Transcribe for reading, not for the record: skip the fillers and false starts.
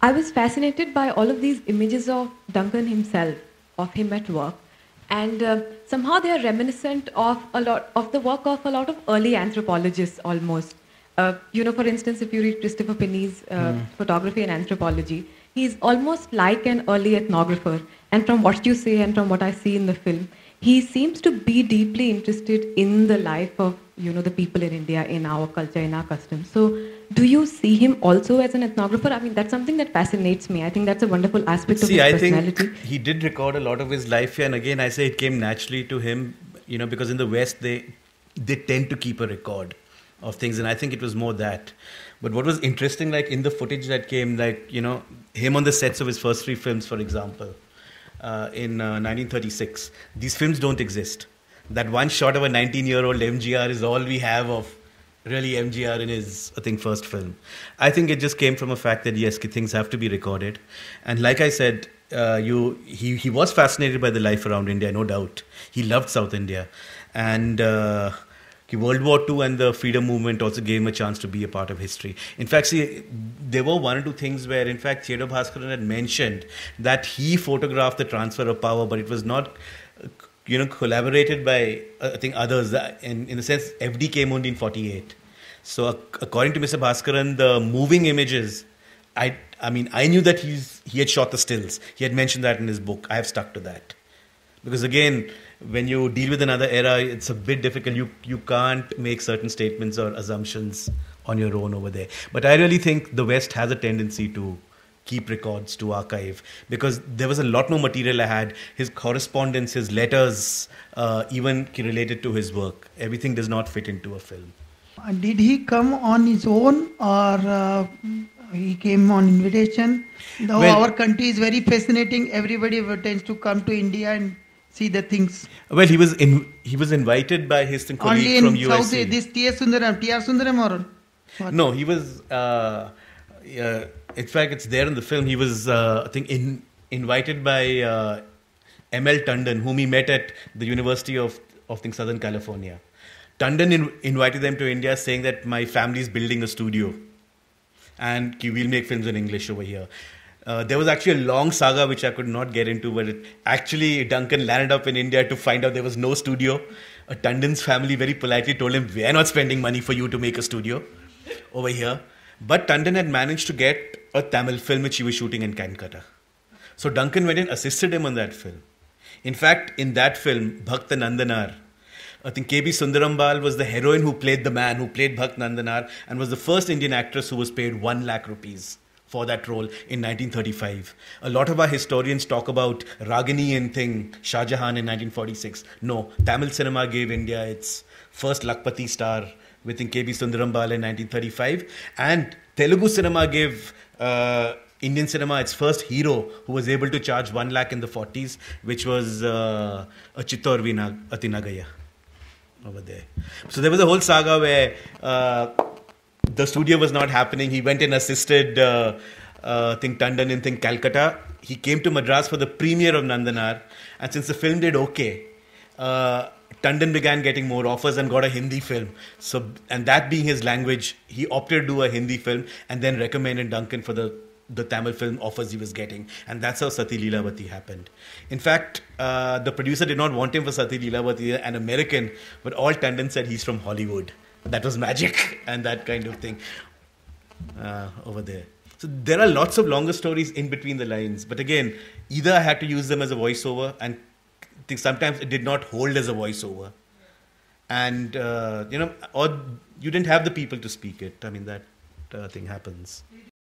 I was fascinated by all of these images of Duncan himself, of him at work, and somehow they are reminiscent of a lot of the work of a lot of early anthropologists almost. For instance, if you read Christopher Penny's photography and anthropology, he's almost like an early ethnographer. And from what you say and from what I see in the film, he seems to be deeply interested in the life of the people in India, in our culture, in our customs. So, do you see him also as an ethnographer? I mean, that's something that fascinates me. I think that's a wonderful aspect of his personality. Think he did record a lot of his life here, and again, I say it came naturally to him, because in the West they tend to keep a record of things, and I think it was more that. But what was interesting, like in the footage that came, him on the sets of his first three films, for example, in 1936, these films don't exist. That one shot of a 19-year-old MGR is all we have of really MGR in his, I think, first film. I think it just came from a fact that, yes, things have to be recorded. And like I said, he was fascinated by the life around India, no doubt. He loved South India. And World War II and the freedom movement also gave him a chance to be a part of history. In fact, see, there were one or two things where, in fact, Theodore Bhaskaran had mentioned that he photographed the transfer of power, but it was not collaborated by, I think, others. In the sense, FD came only in 48. So, according to Mr. Bhaskaran, the moving images, I knew that he had shot the stills. He had mentioned that in his book. I have stuck to that. Because again, when you deal with another era, it's a bit difficult. You can't make certain statements or assumptions on your own over there. But I really think the West has a tendency to keep records, to archive, because there was a lot more material I had. His correspondence, his letters, even related to his work. Everything does not fit into a film. Did he come on his own, or he came on invitation? Though our country is very fascinating, everybody tends to come to India and see the things. Well, he was invited by his colleague from USC. South, this T.R. Sundaram or? No, he was... in fact, it's there in the film. He was, I think, invited by M.L. Tandon, whom he met at the University of Southern California. Tandon invited them to India, saying that my family is building a studio and we'll make films in English over here. There was actually a long saga which I could not get into, but actually Duncan landed up in India to find out there was no studio. Tandon's family very politely told him, "We are not spending money for you to make a studio over here." But Tandon had managed to get a Tamil film which he was shooting in Calcutta. So Duncan went and assisted him on that film. In fact, in that film, Bhakt Nandanar, I think KB Sundarambal was the heroine who played the man who played Bhakt Nandanar, and was the first Indian actress who was paid 1 lakh rupees for that role in 1935. A lot of our historians talk about Ragini and Shah Jahan in 1946. No, Tamil cinema gave India its first Lakpati star with KB Sundarambal in 1935, and Telugu cinema gave Indian cinema its first hero who was able to charge 1 lakh in the 40s, which was Chittor Atinagaya over there. So there was a whole saga where the studio was not happening. He went and assisted Tandon in Calcutta. He came to Madras for the premiere of Nandanar, and since the film did okay, Tandon began getting more offers and got a Hindi film. So, and that being his language, he opted to do a Hindi film and then recommended Duncan for the Tamil film offers he was getting. And that's how Sati Leelavati happened. In fact, the producer did not want him for Sati Leelavati, an American, but all Tandon said he's from Hollywood. That was magic and that kind of thing over there. So there are lots of longer stories in between the lines. But again, either I had to use them as a voiceover, and I think sometimes it did not hold as a voiceover. And, or you didn't have the people to speak it. I mean, that thing happens.